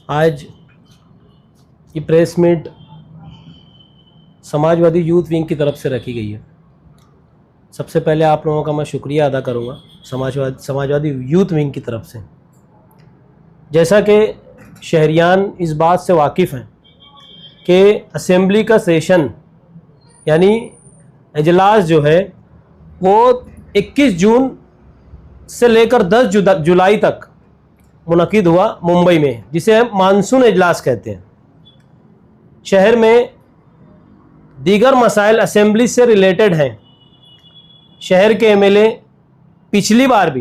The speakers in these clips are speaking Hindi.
आज ये press meet Samajwadi youth wing की तरफ से रखी गई है। सबसे पहले आप लोगों का मैं शुक्रिया अदा करूंगा समाजवादी यूथ विंग की तरफ से। जैसा कि शहरियान इस बात से वाकिफ़ हैं कि असेंबली का सेशन यानी इजलास जो है वो 21 जून से लेकर 10 जुलाई तक मुनक़िद हुआ मुंबई में, जिसे हम मानसून इजलास कहते हैं। शहर में दीगर मसाइल असेंबली से रिलेटेड हैं। शहर के एमएलए पिछली बार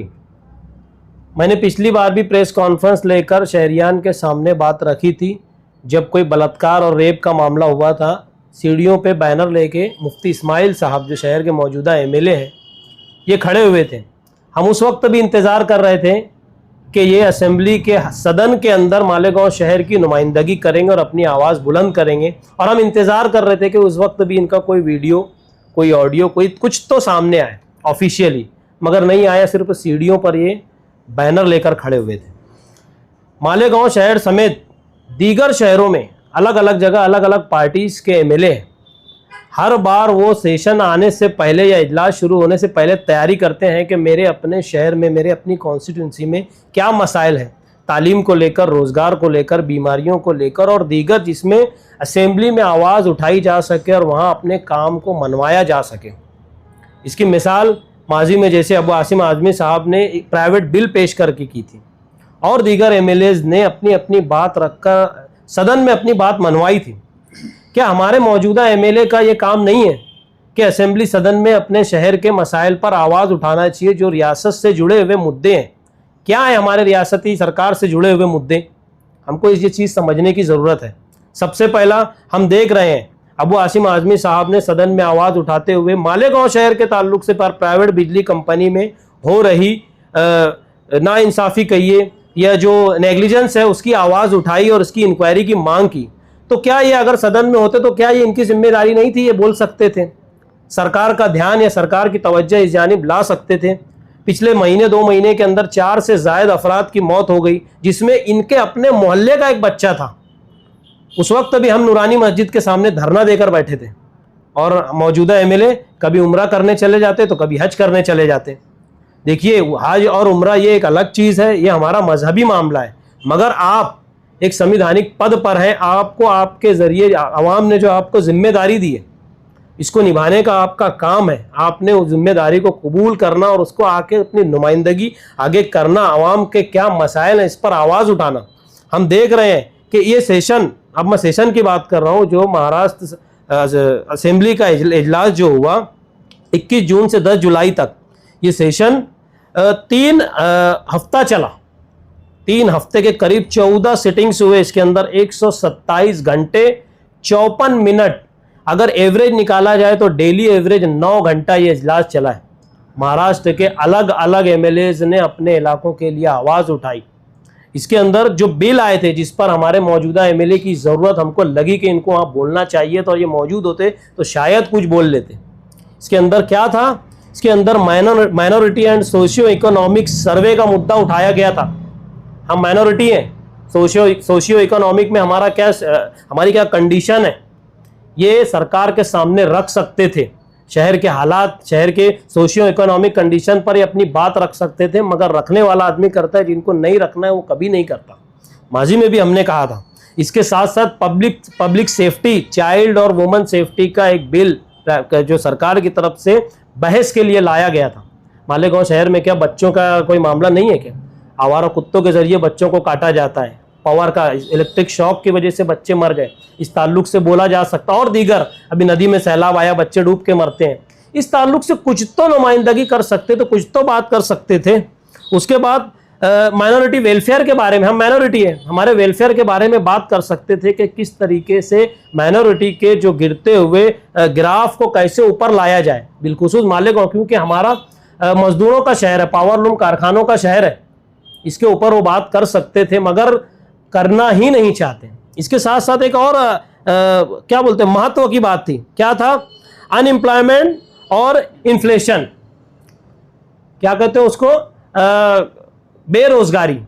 भी प्रेस कॉन्फ्रेंस लेकर शहरियान के सामने बात रखी थी। जब कोई बलात्कार और रेप का मामला हुआ था, सीढ़ियों पे बैनर लेके मुफ्ती इस्माइल साहब जो शहर के मौजूदा एमएलए हैं, ये खड़े हुए थे। हम उस वक्त भी इंतज़ार कर रहे थे कि ये असेंबली के सदन के अंदर मालेगांव शहर की नुमाइंदगी करेंगे और अपनी आवाज़ बुलंद करेंगे। और हम इंतज़ार कर रहे थे कि उस वक्त भी इनका कोई वीडियो, कोई ऑडियो, कोई कुछ तो सामने आए ऑफिशियली, मगर नहीं आया। सिर्फ सीढ़ियों पर ये बैनर लेकर खड़े हुए थे। मालेगांव शहर समेत दीगर शहरों में अलग अलग जगह अलग अलग पार्टीज़ के एमएलए हैं। हर बार वो सेशन आने से पहले या इजलास शुरू होने से पहले तैयारी करते हैं कि मेरे अपने शहर में, मेरे अपनी कॉन्स्टिट्यूंसी में क्या मसाइल हैं, तालीम को लेकर, रोज़गार को लेकर, बीमारियों को लेकर और दीगर, जिसमें असेंबली में आवाज़ उठाई जा सके और वहाँ अपने काम को मनवाया जा सके। इसकी मिसाल माजी में जैसे अबू आसिम आज़मी साहब ने एक प्राइवेट बिल पेश करके की थी और दीगर एमएलएज ने अपनी अपनी बात रखकर सदन में अपनी बात मनवाई थी। क्या हमारे मौजूदा एमएलए का ये काम नहीं है कि असेंबली सदन में अपने शहर के मसाइल पर आवाज़ उठाना चाहिए, जो रियासत से जुड़े हुए मुद्दे हैं? क्या है हमारे रियासती सरकार से जुड़े हुए मुद्दे? हमको ये चीज़ समझने की ज़रूरत है। सबसे पहला हम देख रहे हैं अबू आसिम आज़मी साहब ने सदन में आवाज़ उठाते हुए मालेगांव शहर के ताल्लुक से प्राइवेट बिजली कंपनी में हो रही नाइंसाफ़ी कहिए या जो नेग्लिजेंस है उसकी आवाज़ उठाई और उसकी इंक्वायरी की मांग की। तो क्या ये अगर सदन में होते तो क्या ये इनकी जिम्मेदारी नहीं थी? ये बोल सकते थे, सरकार का ध्यान या सरकार की तवज्जो इस जानिब ला सकते थे। पिछले महीने 2 महीने के अंदर 4 से ज़ायद अफराद की मौत हो गई, जिसमें इनके अपने मोहल्ले का एक बच्चा था। उस वक्त भी हम नूरानी मस्जिद के सामने धरना देकर बैठे थे और मौजूदा एमएलए कभी उम्रा करने चले जाते तो कभी हज करने चले जाते। देखिए, हज और उम्रा ये एक अलग चीज़ है, ये हमारा मजहबी मामला है, मगर आप एक संवैधानिक पद पर हैं। आपको आपके ज़रिए आवाम ने जो आपको जिम्मेदारी दी है, इसको निभाने का आपका काम है। आपने उस जिम्मेदारी को कबूल करना और उसको आके अपनी नुमाइंदगी आगे करना, आवाम के क्या मसाइल हैं इस पर आवाज़ उठाना। हम देख रहे हैं कि ये सेशन, अब मैं सेशन की बात कर रहा हूँ, जो महाराष्ट्र असेंबली का इजलास जो हुआ 21 जून से 10 जुलाई तक, ये सेशन 3 हफ्ता चला। 3 हफ्ते के करीब 14 सिटिंग्स हुए। इसके अंदर 127 घंटे 54 मिनट, अगर एवरेज निकाला जाए तो डेली एवरेज 9 घंटा ये इजलास चला है। महाराष्ट्र के अलग अलग एमएलएज ने अपने इलाकों के लिए आवाज़ उठाई। इसके अंदर जो बिल आए थे जिस पर हमारे मौजूदा एमएलए की ज़रूरत हमको लगी कि इनको वहाँ बोलना चाहिए, तो ये मौजूद होते तो शायद कुछ बोल लेते। इसके अंदर क्या था? इसके अंदर minority and socio economic survey का मुद्दा उठाया गया था। हम माइनॉरिटी हैं, सोशियो इकोनॉमिक में हमारी क्या कंडीशन है, ये सरकार के सामने रख सकते थे। शहर के हालात, शहर के सोशियो इकोनॉमिक कंडीशन पर ये अपनी बात रख सकते थे, मगर रखने वाला आदमी करता है, जिनको नहीं रखना है वो कभी नहीं करता। माजी में भी हमने कहा था। इसके साथ साथ पब्लिक सेफ्टी, चाइल्ड और वुमेन सेफ्टी का एक बिल जो सरकार की तरफ से बहस के लिए लाया गया था। मालेगांव शहर में क्या बच्चों का कोई मामला नहीं है क्या? आवारा कुत्तों के जरिए बच्चों को काटा जाता है, पावर का इलेक्ट्रिक शॉक की वजह से बच्चे मर गए, इस ताल्लुक से बोला जा सकता। और दीगर, अभी नदी में सैलाब आया, बच्चे डूब के मरते हैं, इस ताल्लुक से कुछ तो नुमाइंदगी कर सकते थे, कुछ तो बात कर सकते थे। उसके बाद माइनॉरिटी वेलफेयर के बारे में, हम माइनॉरिटी है, हमारे वेलफेयर के बारे में बात कर सकते थे कि किस तरीके से माइनॉरिटी के जो गिरते हुए ग्राफ को कैसे ऊपर लाया जाए, बिलखुसूस मालेगांव, क्योंकि हमारा मजदूरों का शहर है, पावरलूम कारखानों का शहर है। इसके ऊपर वो बात कर सकते थे, मगर करना ही नहीं चाहते। इसके साथ साथ एक और क्या बोलते हैं, महत्व की बात थी। क्या था? अनएम्प्लॉयमेंट और इन्फ्लेशन, क्या कहते हैं उसको, बेरोजगारी।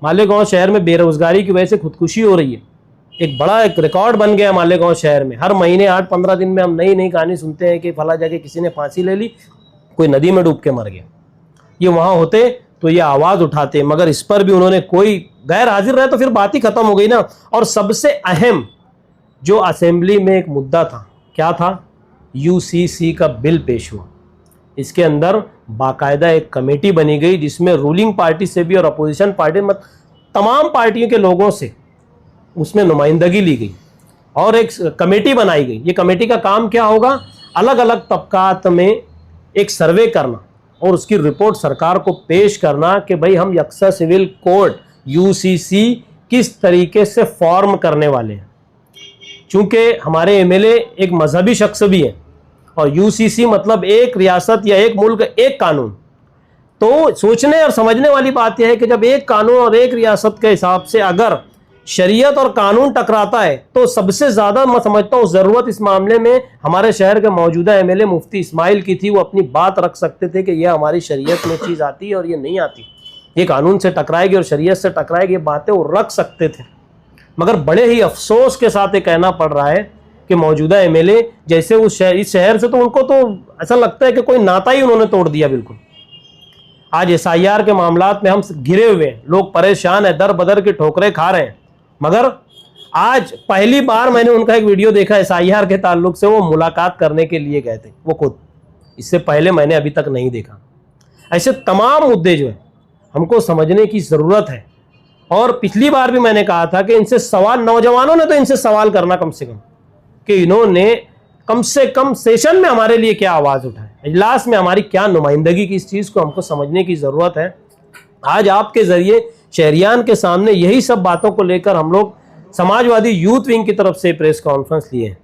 मालेगांव शहर में बेरोजगारी की वजह से खुदकुशी हो रही है। एक रिकॉर्ड बन गया मालेगांव शहर में। हर महीने 8-15 दिन में हम नई नई कहानी सुनते हैं कि फला जगह किसी ने फांसी ले ली, कोई नदी में डूब के मर गया। ये वहाँ होते तो ये आवाज़ उठाते, मगर इस पर भी उन्होंने कोई गैर हाजिर रहे तो फिर बात ही खत्म हो गई ना। और सबसे अहम जो असेंबली में एक मुद्दा था, क्या था? यूसीसी का बिल पेश हुआ। इसके अंदर बाकायदा एक कमेटी बनी गई जिसमें रूलिंग पार्टी से भी और अपोजिशन पार्टी में तमाम पार्टियों के लोगों से उसमें नुमाइंदगी ली गई और एक कमेटी बनाई गई। ये कमेटी का काम क्या होगा? अलग अलग तबकात में एक सर्वे करना और उसकी रिपोर्ट सरकार को पेश करना कि भाई हम यकसा सिविल कोड यूसीसी किस तरीके से फॉर्म करने वाले हैं। चूंकि हमारे एमएलए एक मजहबी शख्स भी है और यूसीसी मतलब एक रियासत या एक मुल्क एक कानून, तो सोचने और समझने वाली बात यह है कि जब एक कानून और एक रियासत के हिसाब से अगर शरीयत और कानून टकराता है तो सबसे ज़्यादा मैं समझता हूँ ज़रूरत इस मामले में हमारे शहर के मौजूदा एमएलए मुफ्ती इस्माइल की थी। वो अपनी बात रख सकते थे कि यह हमारी शरीयत में चीज़ आती है और ये नहीं आती, ये कानून से टकराएगी और शरीयत से टकराएगी, ये बातें वो रख सकते थे। मगर बड़े ही अफसोस के साथ ये कहना पड़ रहा है कि मौजूदा एमएलए जैसे उस इस शहर से तो उनको तो ऐसा लगता है कि कोई नाता ही उन्होंने तोड़ दिया बिल्कुल। आज एसआईआर के मामलात में हम घिरे हुए हैं, लोग परेशान हैं, दर बदर की ठोकरें खा रहे हैं। मगर आज पहली बार मैंने उनका एक वीडियो देखा एसआईआर के ताल्लुक से, वो मुलाकात करने के लिए गए थे वो खुद। इससे पहले मैंने अभी तक नहीं देखा। ऐसे तमाम मुद्दे जो है हमको समझने की ज़रूरत है। और पिछली बार भी मैंने कहा था कि इनसे सवाल, नौजवानों ने तो इनसे सवाल करना कम से कम कि इन्होंने कम से कम सेशन में हमारे लिए क्या आवाज़ उठाए, इजलास में हमारी क्या नुमाइंदगी की, इस चीज़ को हमको समझने की ज़रूरत है। आज आपके ज़रिए शहरियान के सामने यही सब बातों को लेकर हम लोग समाजवादी यूथ विंग की तरफ से प्रेस कॉन्फ्रेंस लिए हैं।